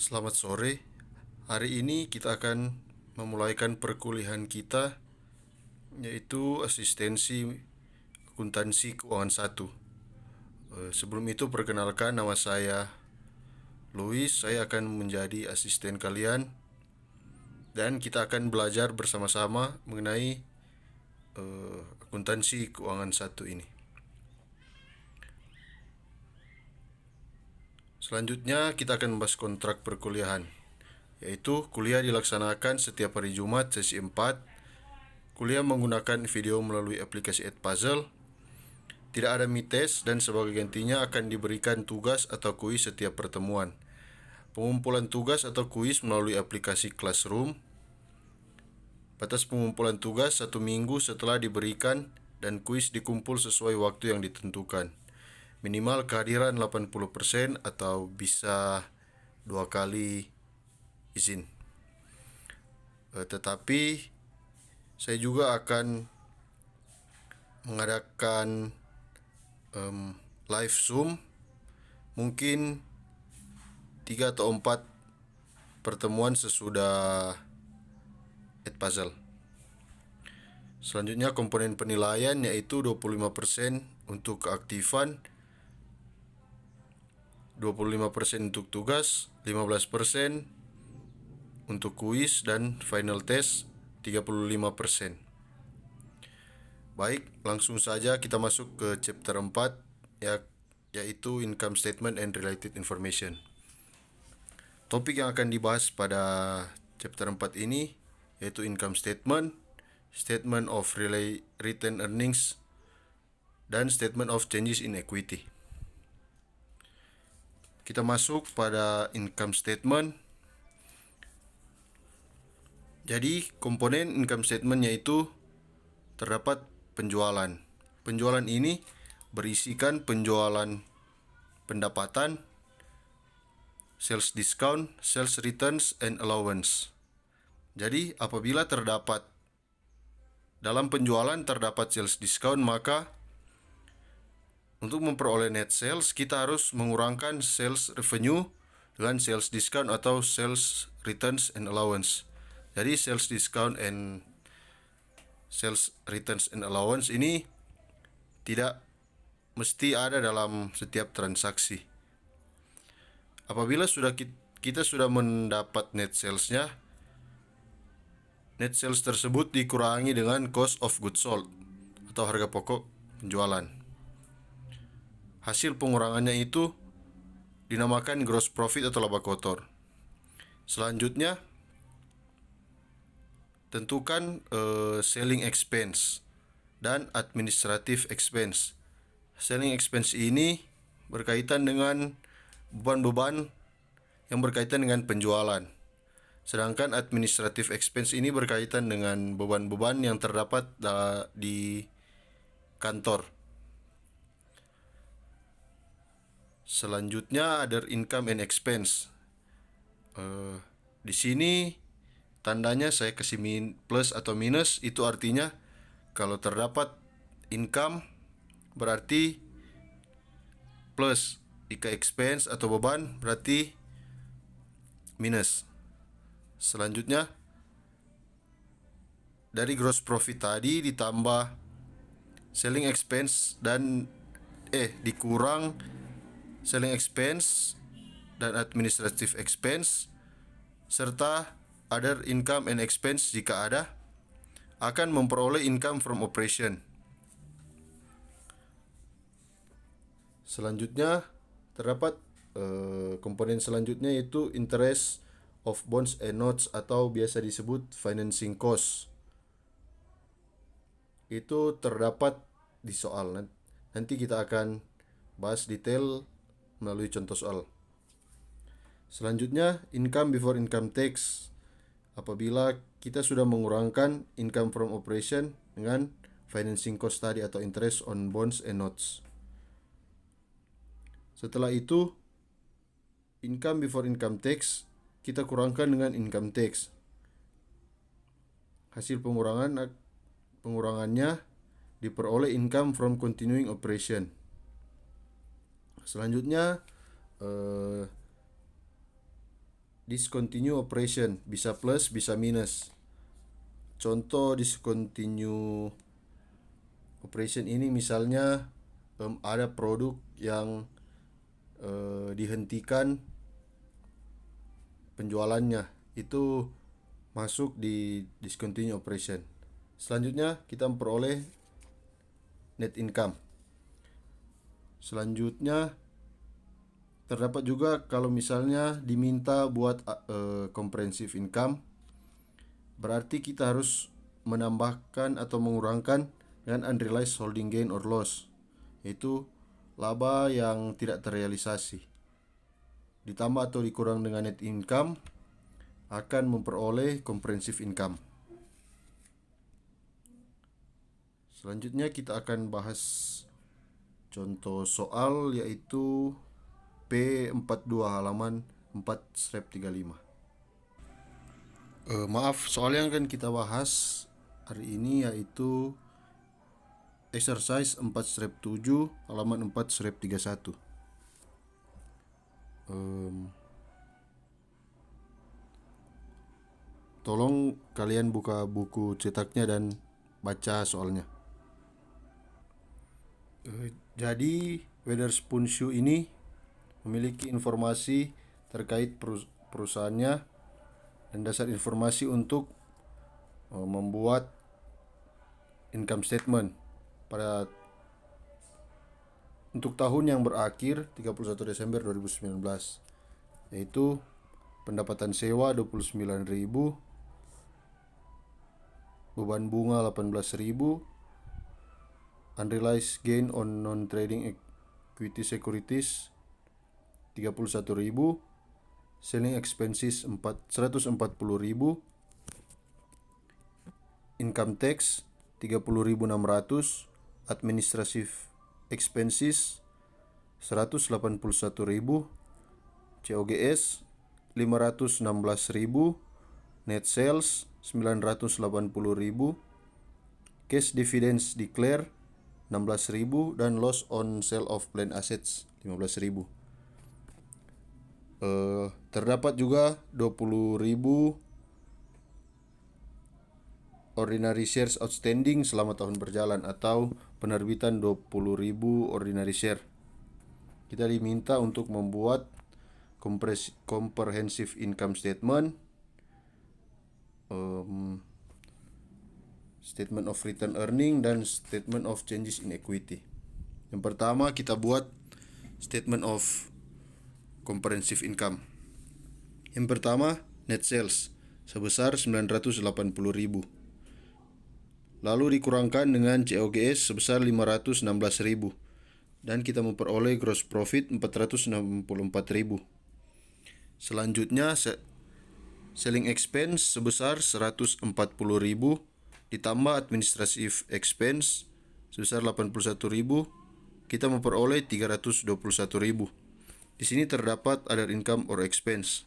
Selamat sore. Hari ini kita akan memulaikan perkuliahan kita, yaitu asistensi akuntansi keuangan satu. Sebelum itu perkenalkan, nama saya Louis. Saya akan menjadi asisten kalian dan kita akan belajar bersama-sama mengenai akuntansi keuangan satu ini. Selanjutnya kita akan membahas kontrak perkuliahan, yaitu kuliah dilaksanakan setiap hari Jumat sesi 4. Kuliah menggunakan video melalui aplikasi Edpuzzle. Tidak ada mites dan sebagai gantinya akan diberikan tugas atau kuis setiap pertemuan. Pengumpulan tugas atau kuis melalui aplikasi Classroom. Batas pengumpulan tugas 1 minggu setelah diberikan dan kuis dikumpul sesuai waktu yang ditentukan. Minimal kehadiran 80% atau bisa 2 kali izin. Tetapi saya juga akan mengadakan live Zoom, mungkin 3 atau 4 pertemuan sesudah Edpuzzle. Selanjutnya komponen penilaian, yaitu 25% untuk keaktifan, 25% untuk tugas, 15% untuk kuis dan final test, 35%. Baik, langsung saja kita masuk ke chapter 4, yaitu income statement and related information. Topik yang akan dibahas pada chapter 4 ini yaitu income statement, statement of retained earnings, dan statement of changes in equity. Kita masuk pada income statement. Jadi komponen income statement yaitu terdapat penjualan. Penjualan ini berisikan penjualan pendapatan, sales discount, sales returns, and allowance. Jadi apabila dalam penjualan terdapat sales discount, maka untuk memperoleh net sales kita harus mengurangkan sales revenue dengan sales discount atau sales returns and allowance. Jadi sales discount and sales returns and allowance ini tidak mesti ada dalam setiap transaksi. Apabila kita sudah mendapat net salesnya, net sales tersebut dikurangi dengan cost of goods sold atau harga pokok penjualan. Hasil pengurangannya itu dinamakan gross profit atau laba kotor. Selanjutnya, tentukan selling expense dan administrative expense. Selling expense ini berkaitan dengan beban-beban yang berkaitan dengan penjualan. Sedangkan administrative expense ini berkaitan dengan beban-beban yang terdapat di kantor. Selanjutnya other income and expense. Di sini tandanya saya kasih plus atau minus, itu artinya kalau terdapat income berarti plus, jika expense atau beban berarti minus. Selanjutnya dari gross profit tadi ditambah selling expense dan dikurang selling expense dan administrative expense serta other income and expense jika ada, akan memperoleh income from operation. Selanjutnya terdapat komponen selanjutnya yaitu interest of bonds and notes atau biasa disebut financing cost. Itu terdapat di soal. Nanti kita akan bahas detail melalui contoh soal. Selanjutnya income before income tax. Apabila kita sudah mengurangkan income from operation dengan financing cost tadi atau interest on bonds and notes. Setelah itu income before income tax kita kurangkan dengan income tax. Hasil pengurangannya diperoleh income from continuing operation. Selanjutnya discontinue operation, bisa plus, bisa minus. Contoh discontinue operation ini misalnya ada produk yang dihentikan penjualannya, itu masuk di discontinue operation. Selanjutnya kita memperoleh net income. Selanjutnya terdapat juga kalau misalnya diminta buat comprehensive income, berarti kita harus menambahkan atau mengurangkan dengan unrealized holding gain or loss, yaitu laba yang tidak terrealisasi. Ditambah atau dikurang dengan net income akan memperoleh comprehensive income. Selanjutnya kita akan bahas contoh soal, yaitu P42 halaman 4/35. Maaf, soal yang akan kita bahas hari ini yaitu exercise 4/7 halaman 4/31. Tolong kalian buka buku cetaknya dan baca soalnya. Jadi Wetherspoon Shoe ini memiliki informasi terkait perusahaannya dan dasar informasi untuk membuat income statement untuk tahun yang berakhir 31 Desember 2019, yaitu pendapatan sewa 29.000, beban bunga 18.000, unrealized gain on non-trading equity securities 31.000, selling expenses 140.000, income tax 30.600, administrative expenses 181.000, COGS 516.000, net sales 980.000, cash dividends declare 16.000, dan loss on sale of planned assets 15.000. Terdapat juga 20.000 ordinary shares outstanding selama tahun berjalan atau penerbitan 20.000 ordinary share. Kita diminta untuk membuat comprehensive income statement, statement of return earning, dan statement of changes in equity. Yang pertama kita buat statement of comprehensive income. Yang pertama, net sales sebesar 980.000. Lalu dikurangkan dengan COGS sebesar 516.000 dan kita memperoleh gross profit 464.000. Selanjutnya selling expense sebesar 140.000 ditambah administrative expense sebesar 81.000, kita memperoleh 321.000. Di sini terdapat other income or expense,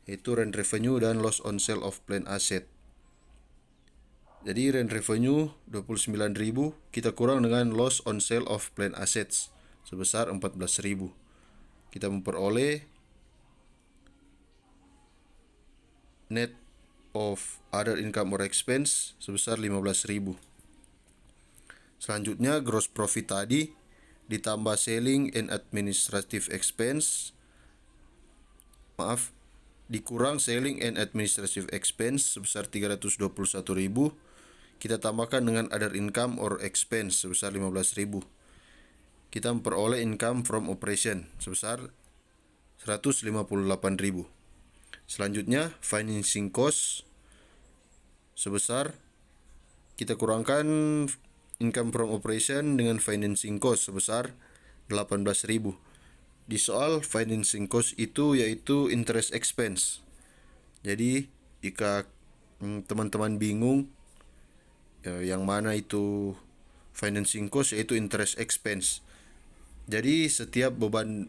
yaitu rent revenue dan loss on sale of planned asset. Jadi rent revenue 29.000 kita kurang dengan loss on sale of planned assets sebesar 14.000. Kita memperoleh net of other income or expense sebesar 15.000. Selanjutnya gross profit tadi ditambah selling and administrative expense, dikurang selling and administrative expense sebesar 321.000, kita tambahkan dengan other income or expense sebesar 15.000. Kita memperoleh income from operation sebesar 158.000. Selanjutnya financing cost sebesar, kita kurangkan income from operation dengan financing cost sebesar 18.000. Di soal financing cost itu yaitu interest expense. Jadi jika teman-teman bingung yang mana itu financing cost, yaitu interest expense. Jadi setiap beban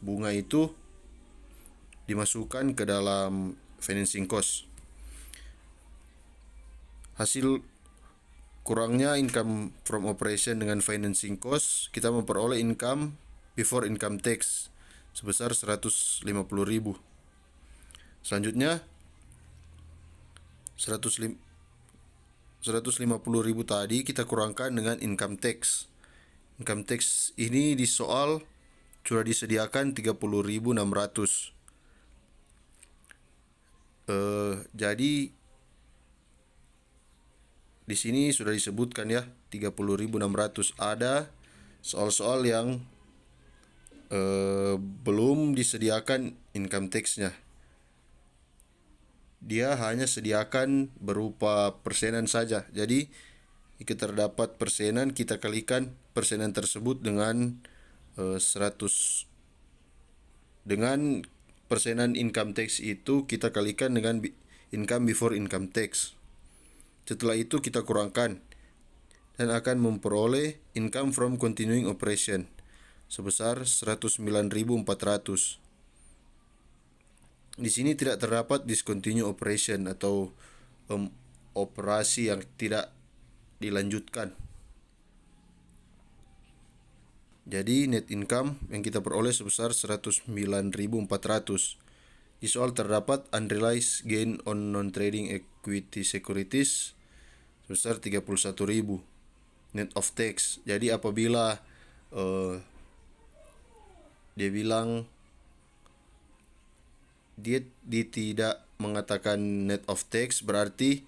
bunga itu dimasukkan ke dalam financing cost. Hasil kurangnya income from operation dengan financing cost, kita memperoleh income before income tax sebesar 150.000. Selanjutnya 150.000 tadi kita kurangkan dengan income tax. Income tax ini di soal sudah disediakan 30.600. Jadi di sini sudah disebutkan ya 30.600. Ada soal-soal yang belum disediakan income tax-nya. Dia hanya sediakan berupa persenan saja. Jadi jika terdapat persenan, kita kalikan persenan tersebut dengan 100. Dengan persenan income tax itu kita kalikan dengan income before income tax. Setelah itu kita kurangkan dan akan memperoleh income from continuing operation sebesar 109.400. Di sini tidak terdapat discontinue operation atau operasi yang tidak dilanjutkan. Jadi net income yang kita peroleh sebesar 109.400. Di soal terdapat unrealized gain on non-trading equity securities sebesar 31.000 net of tax. Jadi apabila dia bilang dia tidak mengatakan net of tax, berarti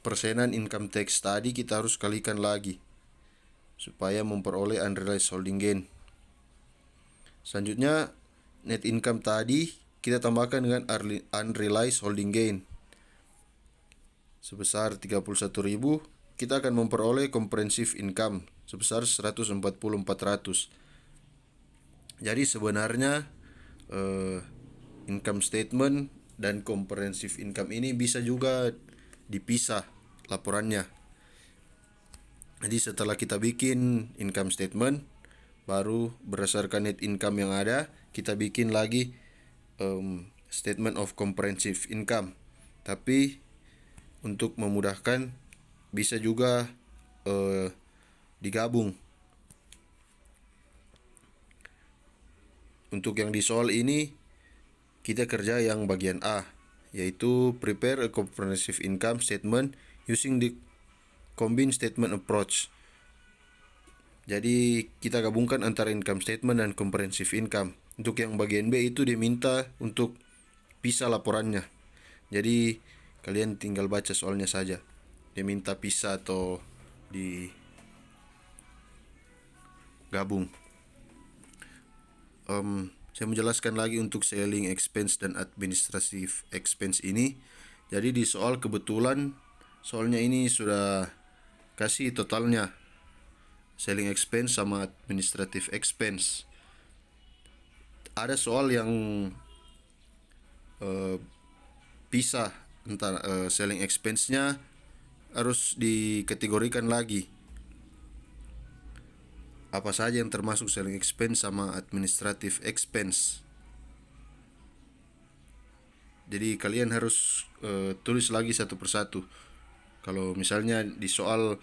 persenan income tax tadi kita harus kalikan lagi supaya memperoleh unrealized holding gain. Selanjutnya net income tadi kita tambahkan dengan unrealized holding gain sebesar 31.000. Kita akan memperoleh comprehensive income sebesar 140.400. Jadi sebenarnya income statement dan comprehensive income ini bisa juga dipisah laporannya. Jadi setelah kita bikin income statement, baru berdasarkan net income yang ada, kita bikin lagi statement of comprehensive income. Tapi untuk memudahkan bisa juga digabung. Untuk yang di soal ini kita kerja yang bagian A, yaitu prepare a comprehensive income statement using the combined statement approach. Jadi kita gabungkan antara income statement dan comprehensive income. Untuk yang bagian B itu diminta untuk pisah laporannya. Jadi kalian tinggal baca soalnya saja. Dia minta pisah atau digabung. Saya menjelaskan lagi untuk selling expense dan administrative expense ini. Jadi di soal kebetulan soalnya ini sudah kasih totalnya selling expense sama administrative expense. Ada soal yang pisah antara selling expense-nya harus dikategorikan lagi. Apa saja yang termasuk selling expense sama administrative expense. Jadi kalian harus tulis lagi satu persatu. Kalau misalnya di soal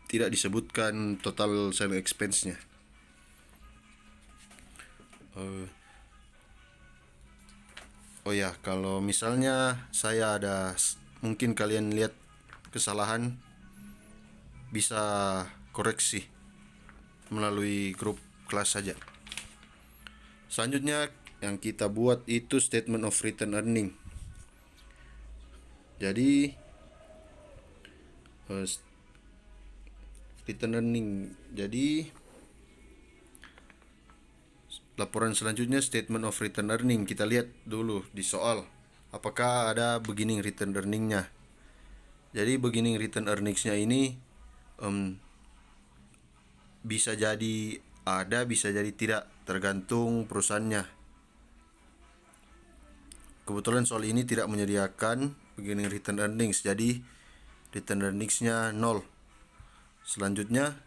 tidak disebutkan total selling expense-nya. Oh ya, kalau misalnya saya ada mungkin kalian lihat kesalahan, bisa koreksi melalui grup kelas saja. Selanjutnya yang kita buat itu statement of return earning. Jadi return earning. Jadi laporan selanjutnya statement of return earning. Kita lihat dulu di soal apakah ada beginning return earning-nya. Jadi beginning return earnings-nya ini bisa jadi ada, bisa jadi tidak, tergantung perusahaannya. Kebetulan soal ini tidak menyediakan beginning return earnings, jadi return earnings-nya 0. Selanjutnya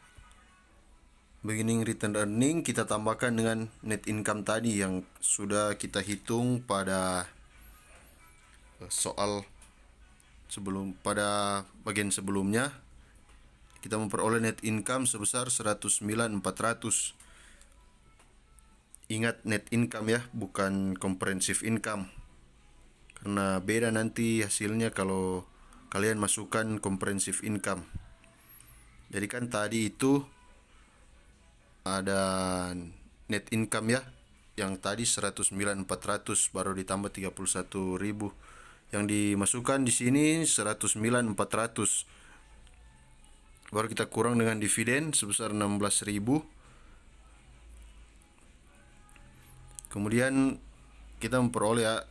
beginning return earning kita tambahkan dengan net income tadi yang sudah kita hitung pada soal pada bagian sebelumnya. Kita memperoleh net income sebesar 109.400. Ingat net income ya, bukan comprehensive income. Karena beda nanti hasilnya kalau kalian masukkan comprehensive income. Jadi kan tadi itu ada net income ya, yang tadi 109.400 baru ditambah 31.000. Yang dimasukkan di sini 109.400. Baru kita kurang dengan dividen sebesar 16.000. Kemudian kita memperoleh ya,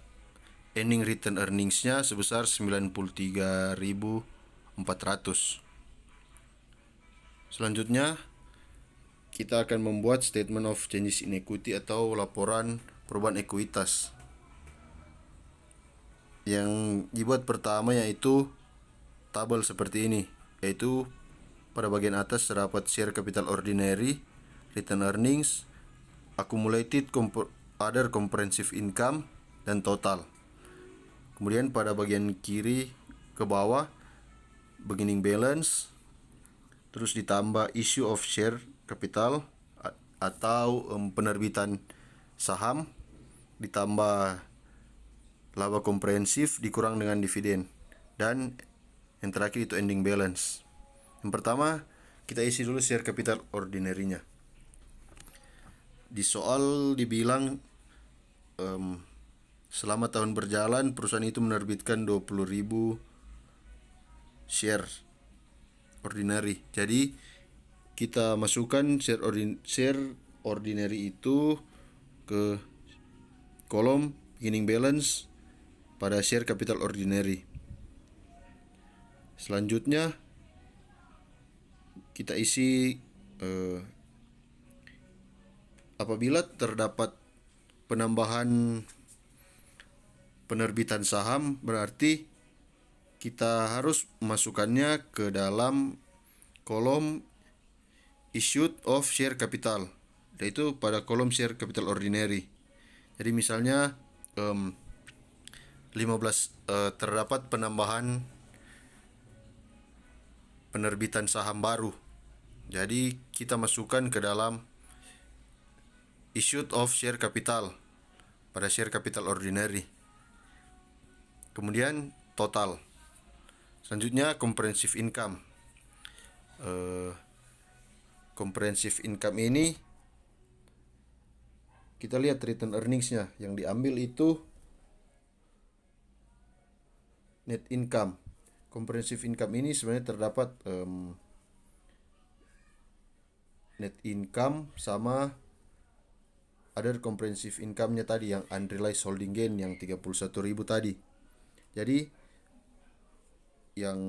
ending return earnings-nya sebesar 93.400. Selanjutnya kita akan membuat statement of changes in equity atau laporan perubahan ekuitas. Yang dibuat pertama yaitu tabel seperti ini, yaitu pada bagian atas terdapat share capital ordinary, return earnings, accumulated other comprehensive income, dan total. Kemudian pada bagian kiri ke bawah beginning balance, terus ditambah issue of share capital atau penerbitan saham, ditambah laba komprehensif dikurang dengan dividen, dan yang terakhir itu ending balance. Yang pertama kita isi dulu share capital ordinary-nya. Di soal dibilang selama tahun berjalan perusahaan itu menerbitkan 20.000 share ordinary. Jadi kita masukkan share ordinary itu ke kolom beginning balance pada share capital ordinary. Selanjutnya kita isi apabila terdapat penambahan penerbitan saham, berarti kita harus memasukkannya ke dalam kolom issued of share capital, yaitu pada kolom share capital ordinary. Jadi misalnya 15 terdapat penambahan penerbitan saham baru. Jadi kita masukkan ke dalam issued of share capital pada share capital ordinary. Kemudian total. Selanjutnya comprehensive income. Comprehensive income ini kita lihat return earnings-nya, yang diambil itu net income. Comprehensive income ini sebenarnya terdapat net income sama other comprehensive income-nya tadi, yang unrealized holding gain yang 31.000 tadi. Jadi yang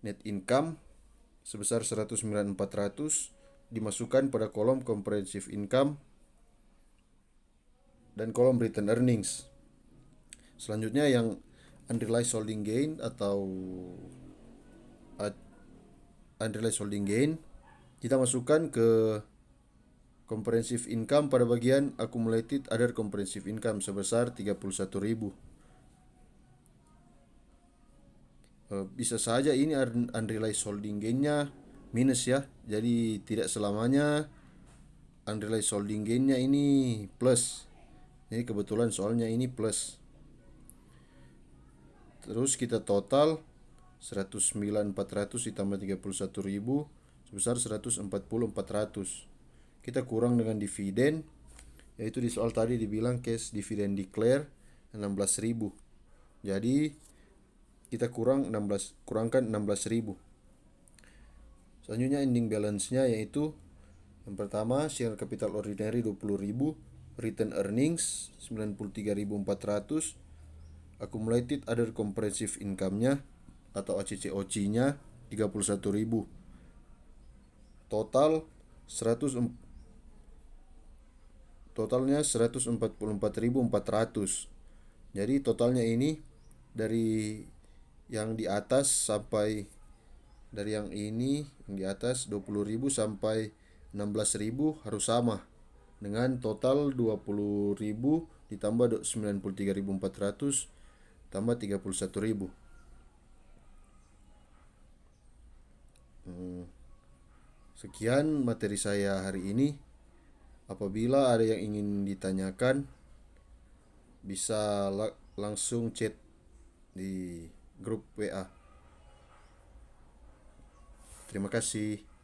net income sebesar 109.400 dimasukkan pada kolom comprehensive income dan kolom return earnings. Selanjutnya yang unrealized holding gain atau unrealized holding gain kita masukkan ke comprehensive income pada bagian accumulated other comprehensive income sebesar 31.000. Bisa saja ini unrealized holding gain-nya minus ya. Jadi tidak selamanya unrealized holding gain-nya ini plus. Ini kebetulan soalnya ini plus. Terus kita total 109.400 ditambah 31.000 sebesar 140.400. Kita kurang dengan dividen, yaitu di soal tadi dibilang cash dividend declare 16.000. Jadi kita kurangkan 16.000. Selanjutnya ending balance-nya yaitu yang pertama share capital ordinary 20.000, return earnings 93.400, accumulated other comprehensive income-nya atau ACCOC-nya 31.000. Totalnya 144.400. Jadi totalnya ini dari yang di atas sampai dari yang ini yang di atas 20.000 sampai 16.000 harus sama dengan total 20.000 ditambah 93.400 tambah 31.000. Sekian materi saya hari ini. Apabila ada yang ingin ditanyakan, bisa langsung chat di grup WA. Terima kasih.